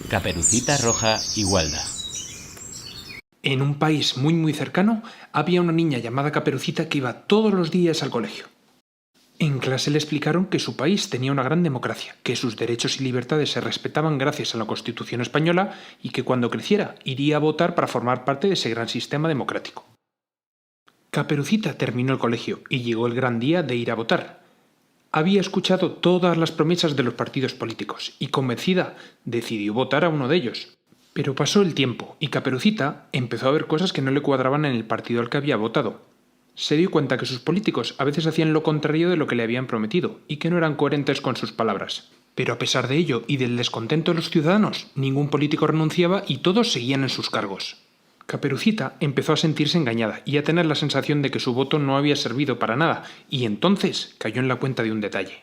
Caperucita Roja y Walda. En un país muy cercano había una niña llamada Caperucita que iba todos los días al colegio. En clase le explicaron que su país tenía una gran democracia, que sus derechos y libertades se respetaban gracias a la Constitución española y que cuando creciera iría a votar para formar parte de ese gran sistema democrático. Caperucita terminó el colegio y llegó el gran día de ir a votar. Había escuchado todas las promesas de los partidos políticos y, convencida, decidió votar a uno de ellos. Pero pasó el tiempo y Caperucita empezó a ver cosas que no le cuadraban en el partido al que había votado. Se dio cuenta que sus políticos a veces hacían lo contrario de lo que le habían prometido y que no eran coherentes con sus palabras. Pero a pesar de ello y del descontento de los ciudadanos, ningún político renunciaba y todos seguían en sus cargos. Caperucita empezó a sentirse engañada y a tener la sensación de que su voto no había servido para nada, y entonces cayó en la cuenta de un detalle.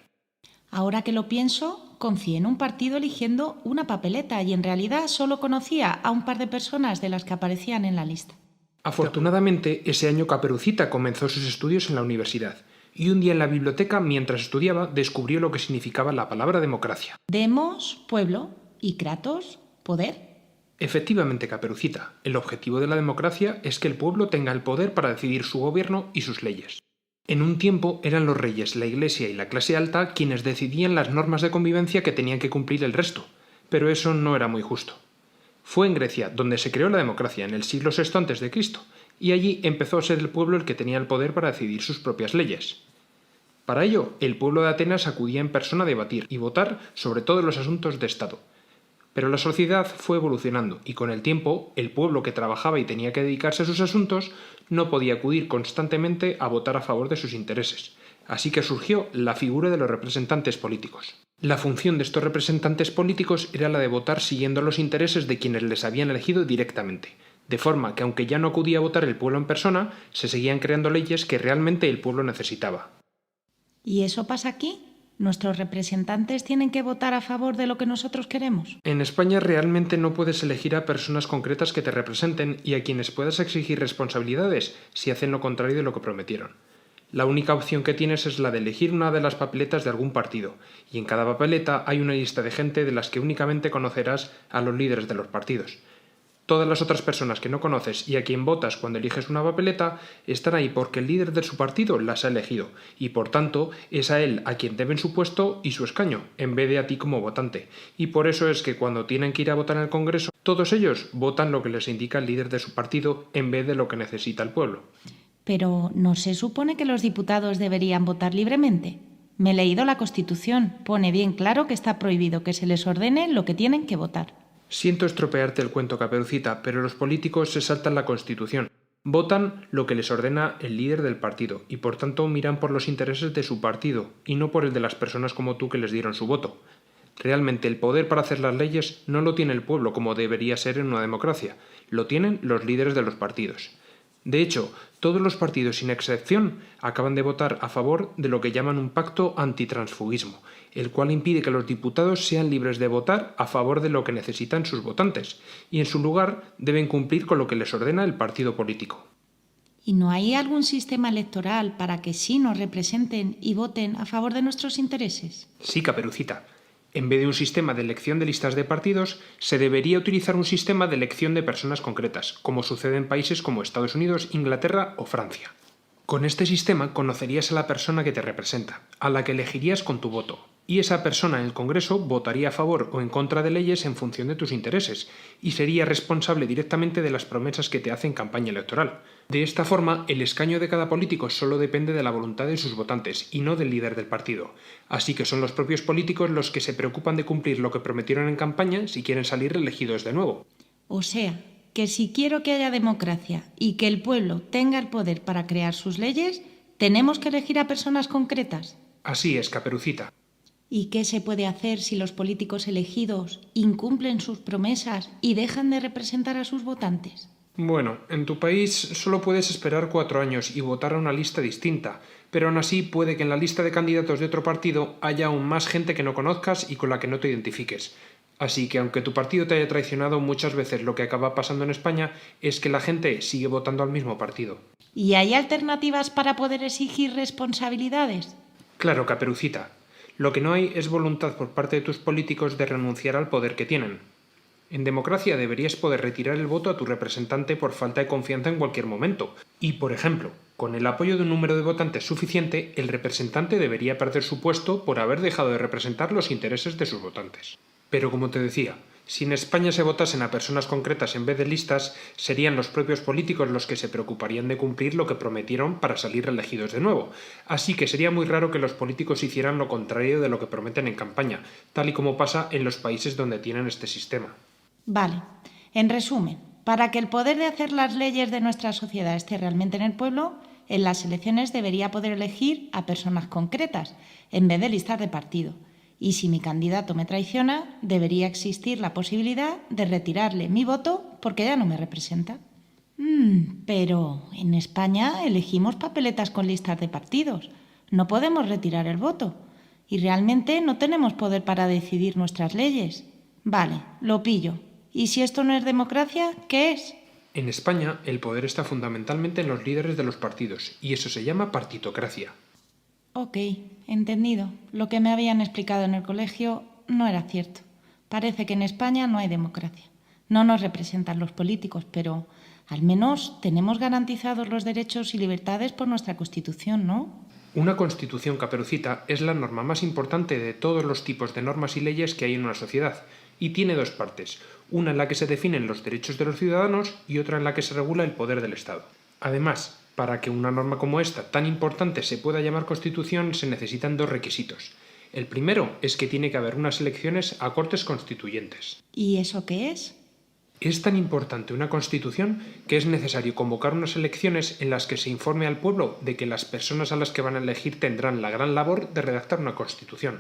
Ahora que lo pienso, confié en un partido eligiendo una papeleta y en realidad solo conocía a un par de personas de las que aparecían en la lista. Afortunadamente, ese año Caperucita comenzó sus estudios en la universidad, y un día en la biblioteca, mientras estudiaba, descubrió lo que significaba la palabra democracia. Demos, pueblo, y Kratos, poder. Efectivamente, Caperucita, el objetivo de la democracia es que el pueblo tenga el poder para decidir su gobierno y sus leyes. En un tiempo eran los reyes, la iglesia y la clase alta quienes decidían las normas de convivencia que tenían que cumplir el resto, pero eso no era muy justo. Fue en Grecia donde se creó la democracia en el siglo VI a.C., y allí empezó a ser el pueblo el que tenía el poder para decidir sus propias leyes. Para ello, el pueblo de Atenas acudía en persona a debatir y votar sobre todos los asuntos de Estado. Pero la sociedad fue evolucionando y con el tiempo el pueblo que trabajaba y tenía que dedicarse a sus asuntos no podía acudir constantemente a votar a favor de sus intereses. Así que surgió la figura de los representantes políticos. La función de estos representantes políticos era la de votar siguiendo los intereses de quienes les habían elegido directamente, de forma que aunque ya no acudía a votar el pueblo en persona, se seguían creando leyes que realmente el pueblo necesitaba. ¿Y eso pasa aquí? ¿Nuestros representantes tienen que votar a favor de lo que nosotros queremos? En España realmente no puedes elegir a personas concretas que te representen y a quienes puedas exigir responsabilidades si hacen lo contrario de lo que prometieron. La única opción que tienes es la de elegir una de las papeletas de algún partido, y en cada papeleta hay una lista de gente de las que únicamente conocerás a los líderes de los partidos. Todas las otras personas que no conoces y a quien votas cuando eliges una papeleta están ahí porque el líder de su partido las ha elegido y por tanto es a él a quien deben su puesto y su escaño, en vez de a ti como votante. Y por eso es que cuando tienen que ir a votar en el Congreso, todos ellos votan lo que les indica el líder de su partido en vez de lo que necesita el pueblo. Pero ¿no se supone que los diputados deberían votar libremente? Me he leído la Constitución. Pone bien claro que está prohibido que se les ordene lo que tienen que votar. Siento estropearte el cuento, Caperucita, pero los políticos se saltan la Constitución. Votan lo que les ordena el líder del partido y por tanto miran por los intereses de su partido y no por el de las personas como tú que les dieron su voto. Realmente el poder para hacer las leyes no lo tiene el pueblo como debería ser en una democracia, lo tienen los líderes de los partidos. De hecho, todos los partidos sin excepción acaban de votar a favor de lo que llaman un pacto antitransfugismo, el cual impide que los diputados sean libres de votar a favor de lo que necesitan sus votantes, y en su lugar deben cumplir con lo que les ordena el partido político. ¿Y no hay algún sistema electoral para que sí nos representen y voten a favor de nuestros intereses? Sí, Caperucita. En vez de un sistema de elección de listas de partidos, se debería utilizar un sistema de elección de personas concretas, como sucede en países como Estados Unidos, Inglaterra o Francia. Con este sistema conocerías a la persona que te representa, a la que elegirías con tu voto, y esa persona en el Congreso votaría a favor o en contra de leyes en función de tus intereses, y sería responsable directamente de las promesas que te hace en campaña electoral. De esta forma, el escaño de cada político solo depende de la voluntad de sus votantes y no del líder del partido. Así que son los propios políticos los que se preocupan de cumplir lo que prometieron en campaña si quieren salir reelegidos de nuevo. O sea, que si quiero que haya democracia y que el pueblo tenga el poder para crear sus leyes, tenemos que elegir a personas concretas. Así es, Caperucita. ¿Y qué se puede hacer si los políticos elegidos incumplen sus promesas y dejan de representar a sus votantes? Bueno, en tu país solo puedes esperar 4 años y votar a una lista distinta, pero aún así puede que en la lista de candidatos de otro partido haya aún más gente que no conozcas y con la que no te identifiques. Así que aunque tu partido te haya traicionado, muchas veces lo que acaba pasando en España es que la gente sigue votando al mismo partido. ¿Y hay alternativas para poder exigir responsabilidades? Claro, Caperucita. Lo que no hay es voluntad por parte de tus políticos de renunciar al poder que tienen. En democracia deberías poder retirar el voto a tu representante por falta de confianza en cualquier momento. Y, por ejemplo, con el apoyo de un número de votantes suficiente, el representante debería perder su puesto por haber dejado de representar los intereses de sus votantes. Pero como te decía, si en España se votasen a personas concretas en vez de listas, serían los propios políticos los que se preocuparían de cumplir lo que prometieron para salir elegidos de nuevo. Así que sería muy raro que los políticos hicieran lo contrario de lo que prometen en campaña, tal y como pasa en los países donde tienen este sistema. Vale. En resumen, para que el poder de hacer las leyes de nuestra sociedad esté realmente en el pueblo, en las elecciones debería poder elegir a personas concretas, en vez de listas de partido. Y si mi candidato me traiciona, debería existir la posibilidad de retirarle mi voto porque ya no me representa. Pero en España elegimos papeletas con listas de partidos. No podemos retirar el voto. Y realmente no tenemos poder para decidir nuestras leyes. Vale, lo pillo. ¿Y si esto no es democracia, qué es? En España, el poder está fundamentalmente en los líderes de los partidos, y eso se llama partitocracia. Ok, entendido. Lo que me habían explicado en el colegio no era cierto. Parece que en España no hay democracia. No nos representan los políticos, pero al menos tenemos garantizados los derechos y libertades por nuestra Constitución, ¿no? Una Constitución, Caperucita, es la norma más importante de todos los tipos de normas y leyes que hay en una sociedad, y tiene dos partes, una en la que se definen los derechos de los ciudadanos y otra en la que se regula el poder del Estado. Además, para que una norma como esta, tan importante, se pueda llamar Constitución, se necesitan dos requisitos. El primero es que tiene que haber unas elecciones a Cortes Constituyentes. ¿Y eso qué es? Es tan importante una Constitución que es necesario convocar unas elecciones en las que se informe al pueblo de que las personas a las que van a elegir tendrán la gran labor de redactar una Constitución.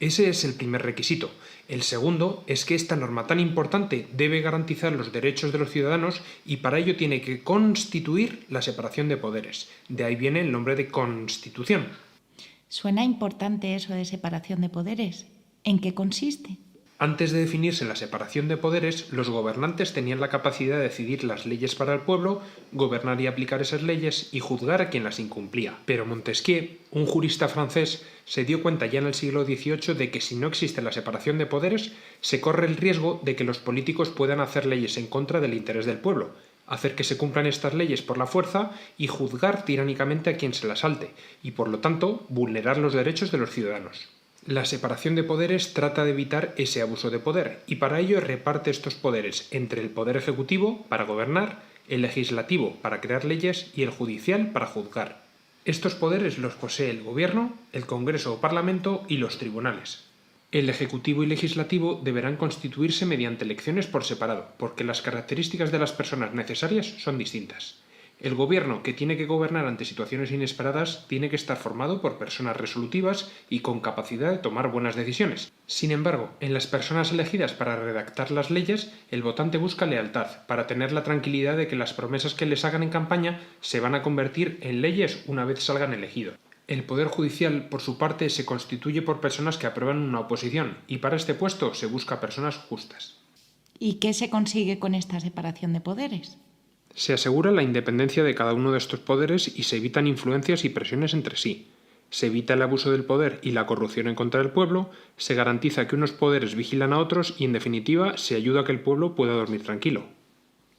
Ese es el primer requisito. El segundo es que esta norma tan importante debe garantizar los derechos de los ciudadanos y para ello tiene que constituir la separación de poderes. De ahí viene el nombre de Constitución. Suena importante eso de separación de poderes. ¿En qué consiste? Antes de definirse la separación de poderes, los gobernantes tenían la capacidad de decidir las leyes para el pueblo, gobernar y aplicar esas leyes y juzgar a quien las incumplía. Pero Montesquieu, un jurista francés, se dio cuenta ya en el siglo XVIII de que si no existe la separación de poderes, se corre el riesgo de que los políticos puedan hacer leyes en contra del interés del pueblo, hacer que se cumplan estas leyes por la fuerza y juzgar tiránicamente a quien se las salte, y por lo tanto vulnerar los derechos de los ciudadanos. La separación de poderes trata de evitar ese abuso de poder y para ello reparte estos poderes entre el poder ejecutivo para gobernar, el legislativo para crear leyes y el judicial para juzgar. Estos poderes los posee el gobierno, el Congreso o Parlamento y los tribunales. El ejecutivo y legislativo deberán constituirse mediante elecciones por separado, porque las características de las personas necesarias son distintas. El gobierno, que tiene que gobernar ante situaciones inesperadas, tiene que estar formado por personas resolutivas y con capacidad de tomar buenas decisiones. Sin embargo, en las personas elegidas para redactar las leyes, el votante busca lealtad, para tener la tranquilidad de que las promesas que les hagan en campaña se van a convertir en leyes una vez salgan elegidos. El Poder Judicial, por su parte, se constituye por personas que aprueban una oposición, y para este puesto se busca personas justas. ¿Y qué se consigue con esta separación de poderes? Se asegura la independencia de cada uno de estos poderes y se evitan influencias y presiones entre sí. Se evita el abuso del poder y la corrupción en contra del pueblo, se garantiza que unos poderes vigilan a otros y, en definitiva, se ayuda a que el pueblo pueda dormir tranquilo.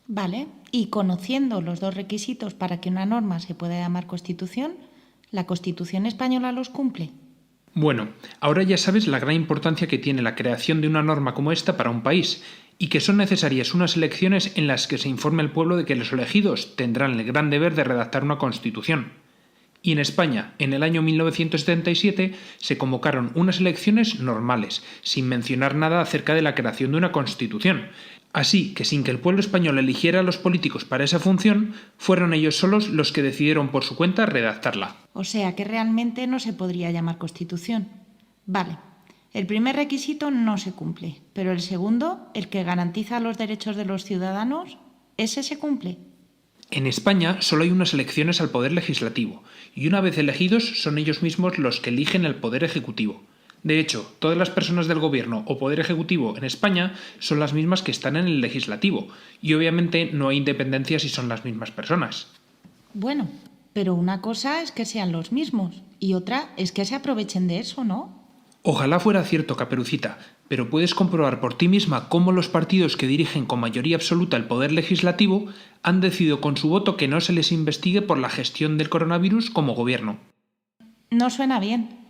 Vale, y conociendo los dos requisitos para que una norma se pueda llamar Constitución, ¿la Constitución española los cumple? Bueno, ahora ya sabes la gran importancia que tiene la creación de una norma como esta para un país, y que son necesarias unas elecciones en las que se informe al pueblo de que los elegidos tendrán el gran deber de redactar una Constitución. Y en España, en el año 1977, se convocaron unas elecciones normales, sin mencionar nada acerca de la creación de una Constitución. Así que sin que el pueblo español eligiera a los políticos para esa función, fueron ellos solos los que decidieron por su cuenta redactarla. O sea que realmente no se podría llamar Constitución. Vale. El primer requisito no se cumple, pero el segundo, el que garantiza los derechos de los ciudadanos, ese se cumple. En España solo hay unas elecciones al poder legislativo, y una vez elegidos son ellos mismos los que eligen el poder ejecutivo. De hecho, todas las personas del gobierno o poder ejecutivo en España son las mismas que están en el legislativo, y obviamente no hay independencia si son las mismas personas. Bueno, pero una cosa es que sean los mismos, y otra es que se aprovechen de eso, ¿no? Ojalá fuera cierto, Caperucita, pero puedes comprobar por ti misma cómo los partidos que dirigen con mayoría absoluta el poder legislativo han decidido con su voto que no se les investigue por la gestión del coronavirus como gobierno. No suena bien.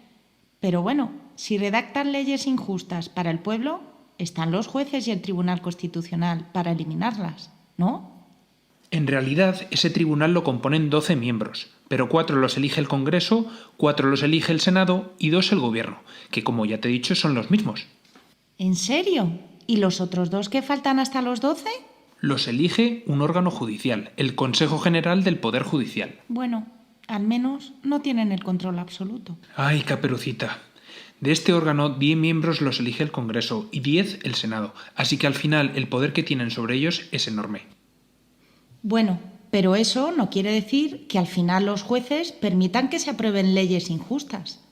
Pero bueno, si redactan leyes injustas para el pueblo, están los jueces y el Tribunal Constitucional para eliminarlas, ¿no? En realidad, ese tribunal lo componen 12 miembros, pero 4 los elige el Congreso, 4 los elige el Senado y 2 el Gobierno, que como ya te he dicho son los mismos. ¿En serio? ¿Y los otros 2 que faltan hasta los 12? Los elige un órgano judicial, el Consejo General del Poder Judicial. Bueno, al menos no tienen el control absoluto. ¡Ay, Caperucita! De este órgano, 10 miembros los elige el Congreso y 10 el Senado, así que al final el poder que tienen sobre ellos es enorme. Bueno, pero eso no quiere decir que al final los jueces permitan que se aprueben leyes injustas.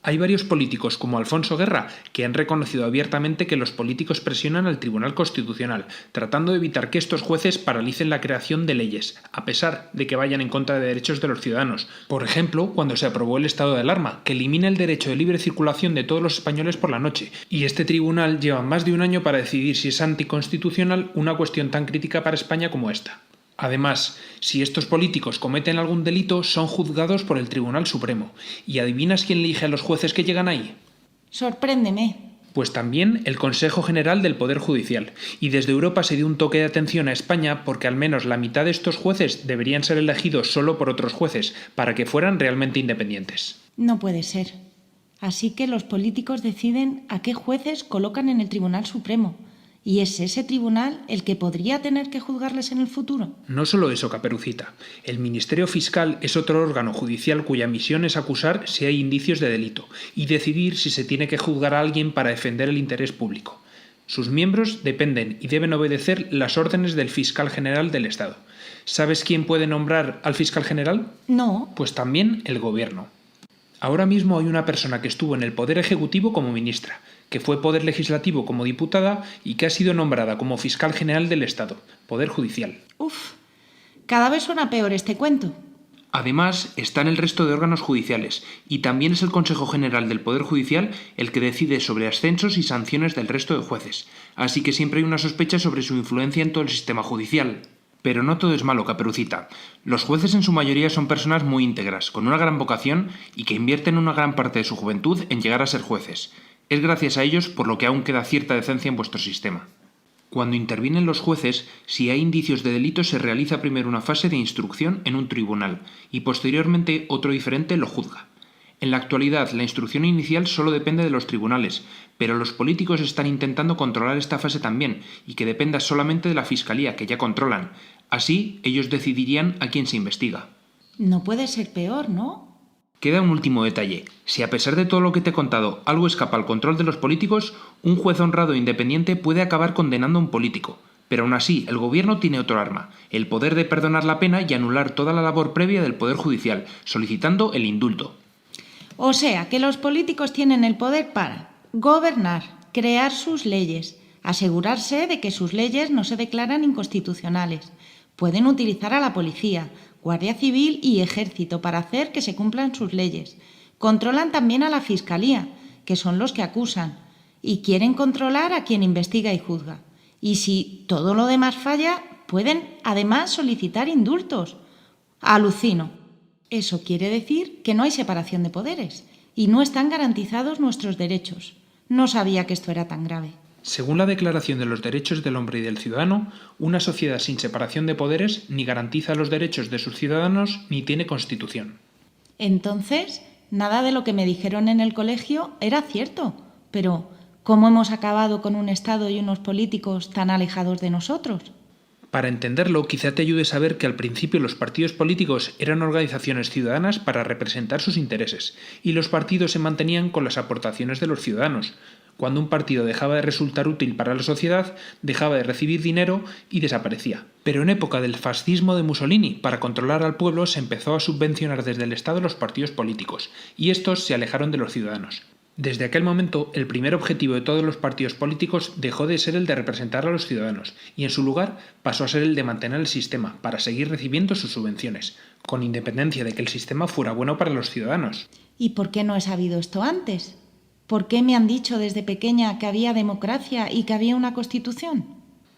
Hay varios políticos, como Alfonso Guerra, que han reconocido abiertamente que los políticos presionan al Tribunal Constitucional, tratando de evitar que estos jueces paralicen la creación de leyes, a pesar de que vayan en contra de derechos de los ciudadanos. Por ejemplo, cuando se aprobó el estado de alarma, que elimina el derecho de libre circulación de todos los españoles por la noche, y este tribunal lleva más de un año para decidir si es anticonstitucional una cuestión tan crítica para España como esta. Además, si estos políticos cometen algún delito, son juzgados por el Tribunal Supremo. ¿Y adivinas quién elige a los jueces que llegan ahí? Sorpréndeme. Pues también el Consejo General del Poder Judicial. Y desde Europa se dio un toque de atención a España porque al menos la mitad de estos jueces deberían ser elegidos solo por otros jueces, para que fueran realmente independientes. No puede ser. Así que los políticos deciden a qué jueces colocan en el Tribunal Supremo. ¿Y es ese tribunal el que podría tener que juzgarles en el futuro? No solo eso, Caperucita. El Ministerio Fiscal es otro órgano judicial cuya misión es acusar si hay indicios de delito y decidir si se tiene que juzgar a alguien para defender el interés público. Sus miembros dependen y deben obedecer las órdenes del Fiscal General del Estado. ¿Sabes quién puede nombrar al Fiscal General? No. Pues también el Gobierno. Ahora mismo hay una persona que estuvo en el Poder Ejecutivo como ministra, que fue Poder Legislativo como diputada y que ha sido nombrada como Fiscal General del Estado, Poder Judicial. Uf, cada vez suena peor este cuento. Además, está en el resto de órganos judiciales, y también es el Consejo General del Poder Judicial el que decide sobre ascensos y sanciones del resto de jueces, así que siempre hay una sospecha sobre su influencia en todo el sistema judicial. Pero no todo es malo, Caperucita. Los jueces en su mayoría son personas muy íntegras, con una gran vocación y que invierten una gran parte de su juventud en llegar a ser jueces. Es gracias a ellos por lo que aún queda cierta decencia en vuestro sistema. Cuando intervienen los jueces, si hay indicios de delito se realiza primero una fase de instrucción en un tribunal y posteriormente otro diferente lo juzga. En la actualidad, la instrucción inicial solo depende de los tribunales, pero los políticos están intentando controlar esta fase también y que dependa solamente de la Fiscalía, que ya controlan. Así, ellos decidirían a quién se investiga. No puede ser peor, ¿no? Queda un último detalle. Si a pesar de todo lo que te he contado algo escapa al control de los políticos, un juez honrado e independiente puede acabar condenando a un político. Pero aún así, el gobierno tiene otro arma, el poder de perdonar la pena y anular toda la labor previa del Poder Judicial, solicitando el indulto. O sea, que los políticos tienen el poder para gobernar, crear sus leyes, asegurarse de que sus leyes no se declaran inconstitucionales. Pueden utilizar a la policía, Guardia Civil y Ejército para hacer que se cumplan sus leyes. Controlan también a la Fiscalía, que son los que acusan, y quieren controlar a quien investiga y juzga. Y si todo lo demás falla, pueden además solicitar indultos. Alucino. Eso quiere decir que no hay separación de poderes y no están garantizados nuestros derechos. No sabía que esto era tan grave. Según la Declaración de los Derechos del Hombre y del Ciudadano, una sociedad sin separación de poderes ni garantiza los derechos de sus ciudadanos ni tiene constitución. Entonces, nada de lo que me dijeron en el colegio era cierto. Pero, ¿cómo hemos acabado con un Estado y unos políticos tan alejados de nosotros? Para entenderlo, quizá te ayude a saber que al principio los partidos políticos eran organizaciones ciudadanas para representar sus intereses, y los partidos se mantenían con las aportaciones de los ciudadanos. Cuando un partido dejaba de resultar útil para la sociedad, dejaba de recibir dinero y desaparecía. Pero en época del fascismo de Mussolini, para controlar al pueblo se empezó a subvencionar desde el Estado los partidos políticos, y estos se alejaron de los ciudadanos. Desde aquel momento, el primer objetivo de todos los partidos políticos dejó de ser el de representar a los ciudadanos, y en su lugar pasó a ser el de mantener el sistema, para seguir recibiendo sus subvenciones, con independencia de que el sistema fuera bueno para los ciudadanos. ¿Y por qué no he sabido esto antes? ¿Por qué me han dicho desde pequeña que había democracia y que había una constitución?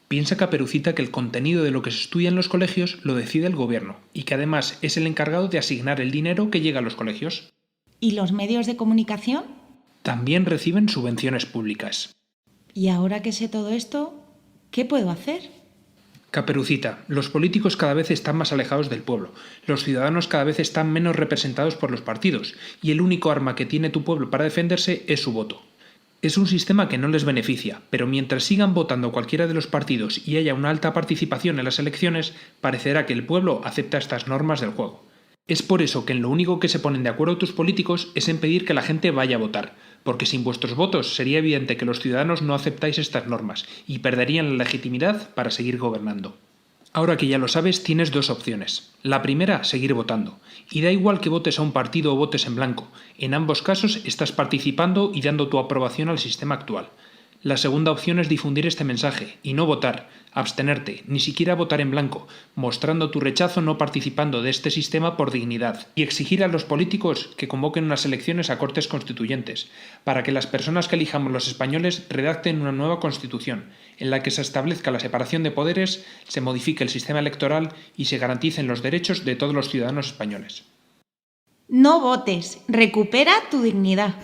Piensa Caperucita que el contenido de lo que se estudia en los colegios lo decide el gobierno y que además es el encargado de asignar el dinero que llega a los colegios. ¿Y los medios de comunicación? También reciben subvenciones públicas. Y ahora que sé todo esto, ¿qué puedo hacer? Caperucita, los políticos cada vez están más alejados del pueblo, los ciudadanos cada vez están menos representados por los partidos, y el único arma que tiene tu pueblo para defenderse es su voto. Es un sistema que no les beneficia, pero mientras sigan votando cualquiera de los partidos y haya una alta participación en las elecciones, parecerá que el pueblo acepta estas normas del juego. Es por eso que en lo único que se ponen de acuerdo tus políticos es en pedir que la gente vaya a votar, porque sin vuestros votos sería evidente que los ciudadanos no aceptáis estas normas y perderían la legitimidad para seguir gobernando. Ahora que ya lo sabes, tienes dos opciones. La primera, seguir votando. Y da igual que votes a un partido o votes en blanco. En ambos casos estás participando y dando tu aprobación al sistema actual. La segunda opción es difundir este mensaje y no votar, abstenerte, ni siquiera votar en blanco, mostrando tu rechazo no participando de este sistema por dignidad y exigir a los políticos que convoquen unas elecciones a Cortes Constituyentes, para que las personas que elijamos los españoles redacten una nueva Constitución, en la que se establezca la separación de poderes, se modifique el sistema electoral y se garanticen los derechos de todos los ciudadanos españoles. No votes, recupera tu dignidad.